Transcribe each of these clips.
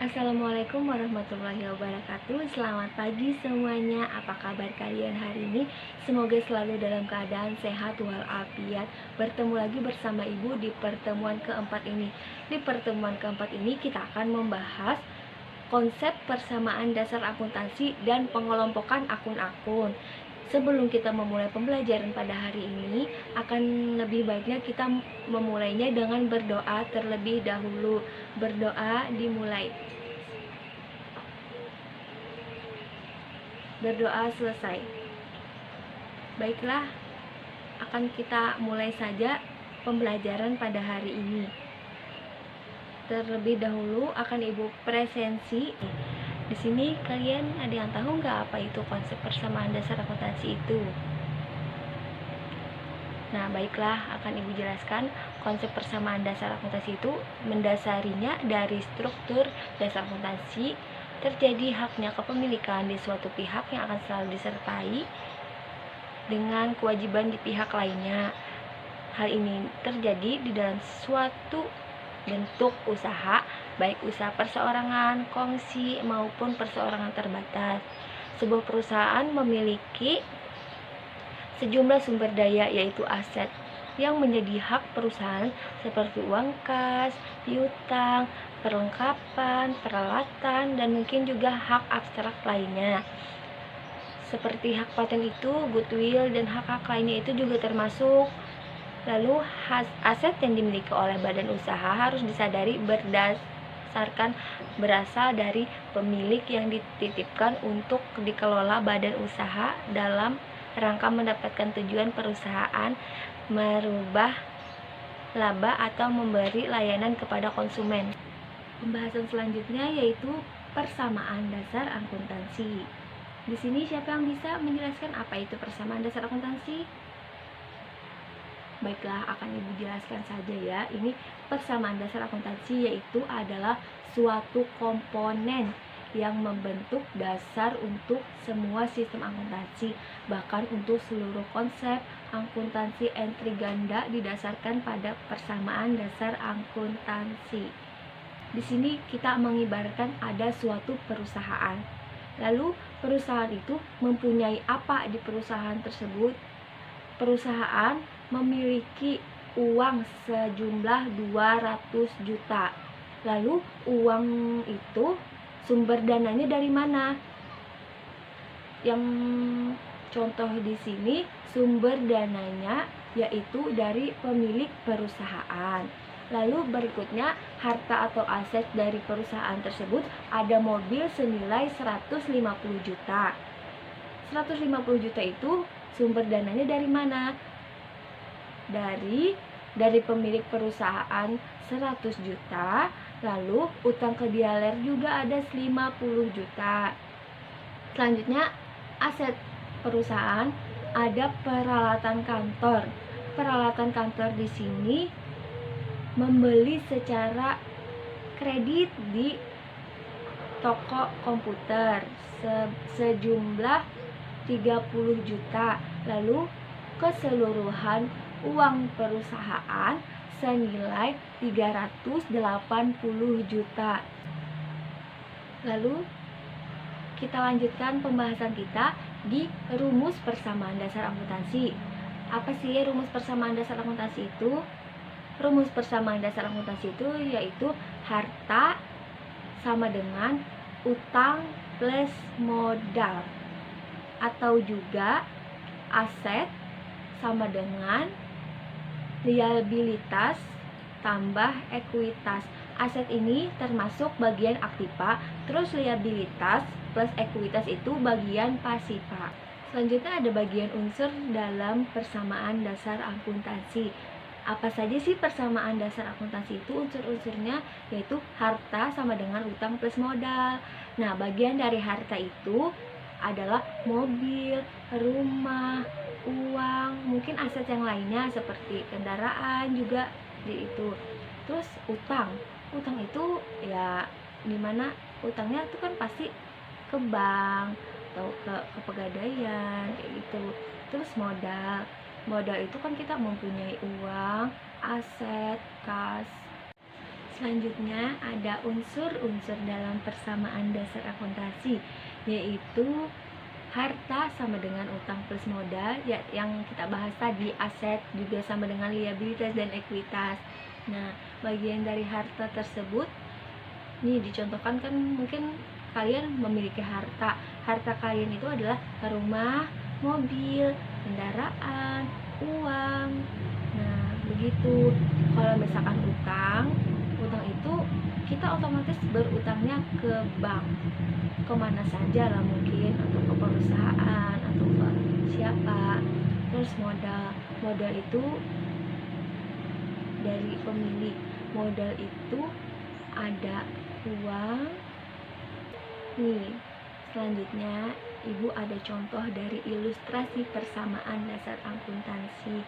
Assalamualaikum warahmatullahi wabarakatuh. Selamat pagi semuanya. Apa kabar kalian hari ini? Semoga selalu dalam keadaan sehat walafiat. Bertemu lagi bersama Ibu di pertemuan keempat ini. Di pertemuan keempat ini kita akan membahas konsep persamaan dasar akuntansi dan pengelompokan akun-akun. Sebelum kita memulai pembelajaran pada hari ini, akan lebih baiknya kita memulainya dengan berdoa terlebih dahulu. Berdoa dimulai. Berdoa selesai. Baiklah, akan kita mulai saja pembelajaran pada hari ini. Terlebih dahulu akan Ibu presensi. Di sini kalian ada yang tahu nggak apa itu konsep persamaan dasar akuntansi itu? Nah, baiklah, akan Ibu jelaskan. Konsep persamaan dasar akuntansi itu mendasarinya dari struktur dasar akuntansi terjadi haknya kepemilikan di suatu pihak yang akan selalu disertai dengan kewajiban di pihak lainnya. Hal ini terjadi di dalam suatu bentuk usaha, baik usaha perseorangan, kongsi, maupun perseorangan terbatas. Sebuah perusahaan memiliki sejumlah sumber daya, yaitu aset yang menjadi hak perusahaan seperti uang kas, piutang, perlengkapan, peralatan, dan mungkin juga hak abstrak lainnya. Seperti hak paten itu, goodwill, dan hak-hak lainnya itu juga termasuk. Lalu aset yang dimiliki oleh badan usaha harus disadari berasal dari pemilik yang dititipkan untuk dikelola badan usaha dalam rangka mendapatkan tujuan perusahaan, merubah laba atau memberi layanan kepada konsumen. Pembahasan selanjutnya yaitu persamaan dasar akuntansi. Di sini siapa yang bisa menjelaskan apa itu persamaan dasar akuntansi? Baiklah, akan Ibu jelaskan saja ya. Ini persamaan dasar akuntansi yaitu adalah suatu komponen yang membentuk dasar untuk semua sistem akuntansi. Bahkan untuk seluruh konsep akuntansi entry ganda didasarkan pada persamaan dasar akuntansi. Di sini kita mengibaratkan ada suatu perusahaan. Lalu perusahaan itu mempunyai apa di perusahaan tersebut? Perusahaan memiliki uang sejumlah 200 juta. Lalu uang itu sumber dananya dari mana? Yang contoh di sini sumber dananya yaitu dari pemilik perusahaan. Lalu berikutnya harta atau aset dari perusahaan tersebut ada mobil senilai 150 juta. 150 juta itu sumber dananya dari mana? Dari pemilik perusahaan 100 juta, lalu utang ke dealer juga ada 50 juta. Selanjutnya aset perusahaan ada peralatan kantor. Peralatan kantor di sini membeli secara kredit di toko komputer sejumlah 30 juta. Lalu keseluruhan uang perusahaan senilai 380 juta. Lalu kita lanjutkan pembahasan kita di rumus persamaan dasar akuntansi. Apa sih rumus persamaan dasar akuntansi itu? Rumus persamaan dasar akuntansi itu yaitu harta sama dengan utang plus modal, atau juga aset sama dengan liabilitas tambah ekuitas. Aset ini termasuk bagian aktiva, terus liabilitas plus ekuitas itu bagian pasiva. Selanjutnya ada bagian unsur dalam persamaan dasar akuntansi. Apa saja sih persamaan dasar akuntansi itu? Unsur-unsurnya yaitu harta sama dengan utang plus modal. Nah, bagian dari harta itu adalah mobil, rumah, uang, mungkin aset yang lainnya seperti kendaraan juga di itu. Terus utang itu ya dimana utangnya itu kan pasti ke bank atau ke pegadaian kayak gitu. Terus modal itu kan kita mempunyai uang, aset, kas. Selanjutnya ada unsur-unsur dalam persamaan dasar akuntansi, yaitu harta sama dengan utang plus modal, ya, yang kita bahas tadi. Aset juga sama dengan liabilitas dan ekuitas. Nah, bagian dari harta tersebut nih dicontohkan, kan mungkin kalian memiliki harta kalian itu adalah rumah, mobil, kendaraan, uang. Nah, begitu. Kalau misalkan utang itu kita otomatis berutangnya ke bank, kemana saja lah, mungkin atau ke perusahaan atau ke siapa. Terus modal itu dari pemilik. Modal itu ada uang. Nih, selanjutnya Ibu ada contoh dari ilustrasi persamaan dasar akuntansi.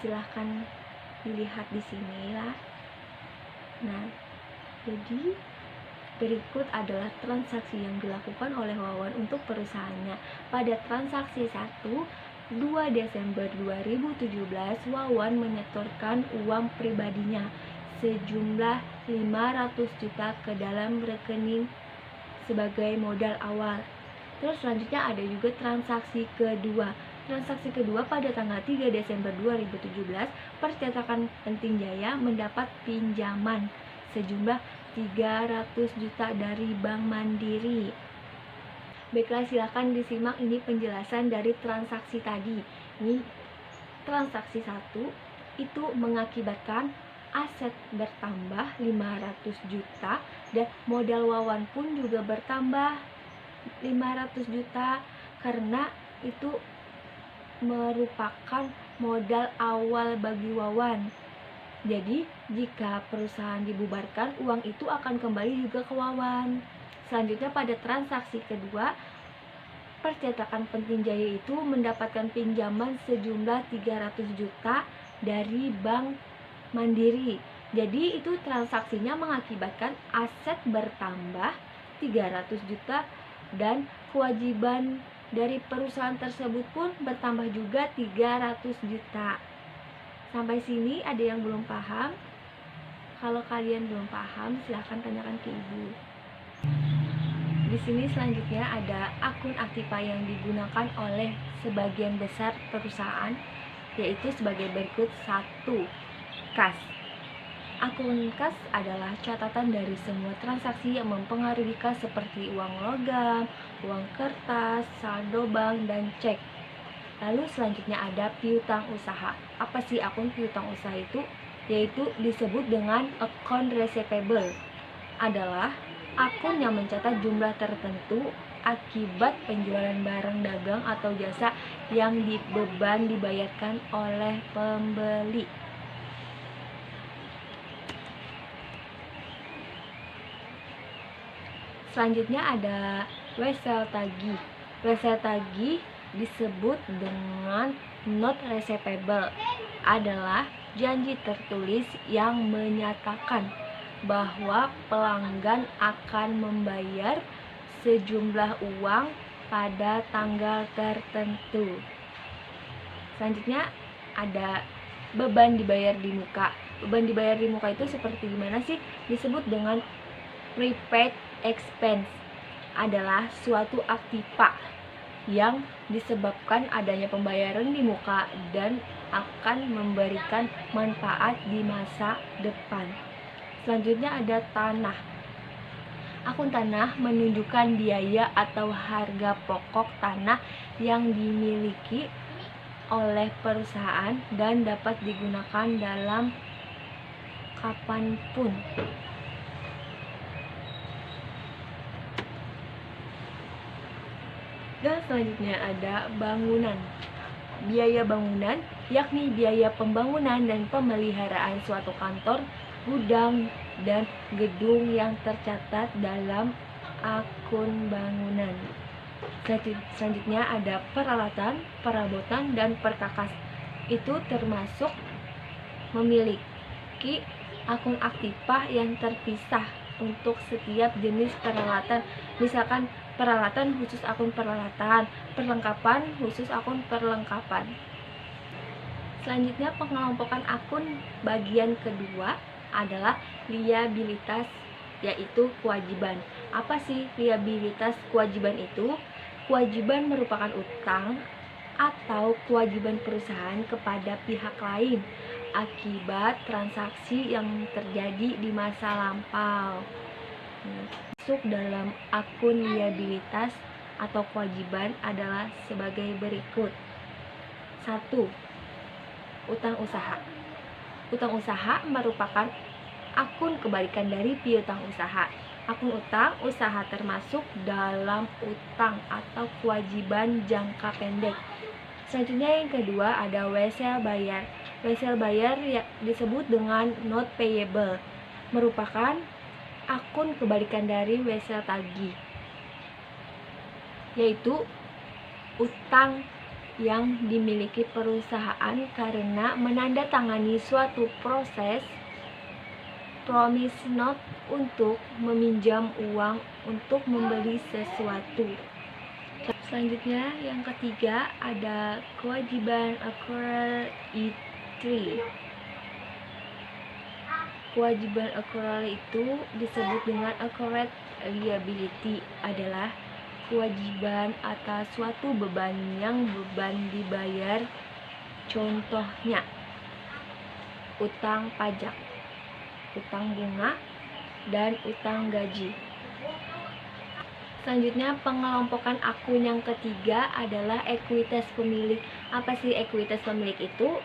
Silahkan dilihat di sini lah. Nah, jadi berikut adalah transaksi yang dilakukan oleh Wawan untuk perusahaannya. Pada transaksi 1, 2 Desember 2017, Wawan menyetorkan uang pribadinya sejumlah 500 juta ke dalam rekening sebagai modal awal. Terus selanjutnya ada juga transaksi kedua. Transaksi kedua pada tanggal 3 Desember 2017, percetakan Penting Jaya mendapat pinjaman sejumlah 300 juta dari Bank Mandiri. Baiklah, silakan disimak ini penjelasan dari transaksi tadi. Ini transaksi 1 itu mengakibatkan aset bertambah 500 juta dan modal Wawan pun juga bertambah 500 juta karena itu merupakan modal awal bagi Wawan. Jadi, jika perusahaan dibubarkan, uang itu akan kembali juga ke Wawan. Selanjutnya pada transaksi kedua, percetakan Penting Jaya itu mendapatkan pinjaman sejumlah 300 juta dari Bank Mandiri. Jadi, itu transaksinya mengakibatkan aset bertambah 300 juta dan kewajiban dari perusahaan tersebut pun bertambah juga 300 juta. Sampai sini ada yang belum paham? Kalau kalian belum paham, silahkan tanyakan ke Ibu. Di sini selanjutnya ada akun aktiva yang digunakan oleh sebagian besar perusahaan, yaitu sebagai berikut. 1. Kas. Akun kas adalah catatan dari semua transaksi yang mempengaruhi kas seperti uang logam, uang kertas, saldo bank, dan cek. Lalu selanjutnya ada piutang usaha. Apa sih akun piutang usaha itu? Yaitu disebut dengan account receivable. Adalah akun yang mencatat jumlah tertentu akibat penjualan barang dagang atau jasa yang beban dibayarkan oleh pembeli. Selanjutnya ada wesel tagih. Wesel tagih disebut dengan not receivable, adalah janji tertulis yang menyatakan bahwa pelanggan akan membayar sejumlah uang pada tanggal tertentu. Selanjutnya ada beban dibayar di muka. Beban dibayar di muka itu seperti gimana sih? Disebut dengan prepaid expense, adalah suatu aktiva yang disebabkan adanya pembayaran di muka dan akan memberikan manfaat di masa depan. Selanjutnya ada tanah. Akun tanah menunjukkan biaya atau harga pokok tanah yang dimiliki oleh perusahaan dan dapat digunakan dalam kapanpun. Dan selanjutnya ada bangunan. Biaya bangunan yakni biaya pembangunan dan pemeliharaan suatu kantor, gudang, dan gedung yang tercatat dalam akun bangunan. Selanjutnya ada peralatan, perabotan, dan perkakas. Itu termasuk memiliki akun aktiva yang terpisah untuk setiap jenis peralatan. Misalkan peralatan khusus akun peralatan, perlengkapan khusus akun perlengkapan. Selanjutnya pengelompokan akun bagian kedua. adalah liabilitas, yaitu kewajiban. Apa sih liabilitas kewajiban itu? Kewajiban merupakan utang atau kewajiban perusahaan kepada pihak lain akibat transaksi yang terjadi di masa lampau. Masuk dalam akun liabilitas atau kewajiban adalah sebagai berikut. 1. Utang usaha. Utang usaha merupakan akun kebalikan dari piutang usaha. Akun utang usaha termasuk dalam utang atau kewajiban jangka pendek. Selanjutnya yang kedua ada wesel bayar. Wesel bayar disebut dengan not payable, merupakan akun kebalikan dari wesel tagih, yaitu utang yang dimiliki perusahaan karena menandatangani suatu proses promise note untuk meminjam uang untuk membeli sesuatu. Selanjutnya yang ketiga ada kewajiban accrual E3. Kewajiban accrual itu disebut dengan accrued liability, adalah kewajiban atas suatu beban yang beban dibayar. Contohnya utang pajak, utang bunga, dan utang gaji. Selanjutnya pengelompokan akun yang ketiga adalah ekuitas pemilik. Apa sih ekuitas pemilik itu?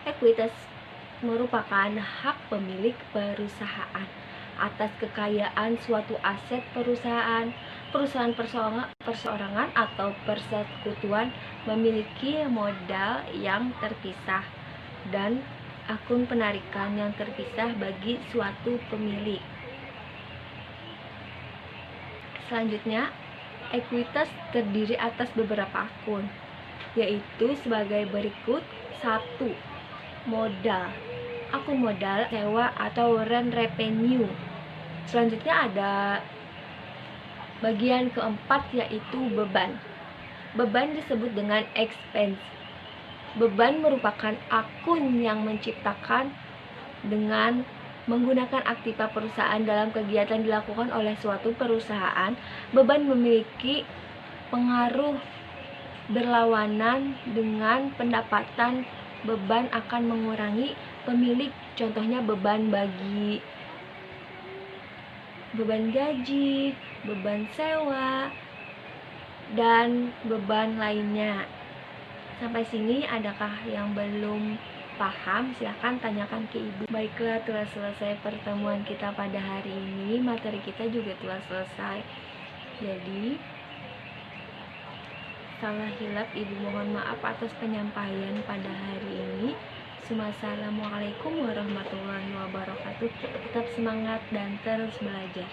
Ekuitas merupakan hak pemilik perusahaan atas kekayaan suatu aset perusahaan. Perusahaan perseorangan atau persekutuan memiliki modal yang terpisah dan akun penarikan yang terpisah bagi suatu pemilik. Selanjutnya, ekuitas terdiri atas beberapa akun, yaitu sebagai berikut. 1. Modal. Akun modal, sewa atau rent revenue. Selanjutnya ada bagian keempat, yaitu beban. Beban disebut dengan expense. Beban merupakan akun yang menciptakan dengan menggunakan aktiva perusahaan dalam kegiatan dilakukan oleh suatu perusahaan. Beban memiliki pengaruh berlawanan dengan pendapatan. Beban akan mengurangi pemilik, contohnya beban bagi beban gaji, beban sewa, dan beban lainnya. Sampai sini adakah yang belum paham? Silahkan tanyakan ke ibu. Baiklah, telah selesai pertemuan kita pada hari ini. Materi kita juga telah selesai. Jadi salah hilap ibu mohon maaf atas penyampaian pada hari ini. Assalamualaikum warahmatullahi wabarakatuh. Tetap semangat dan terus belajar.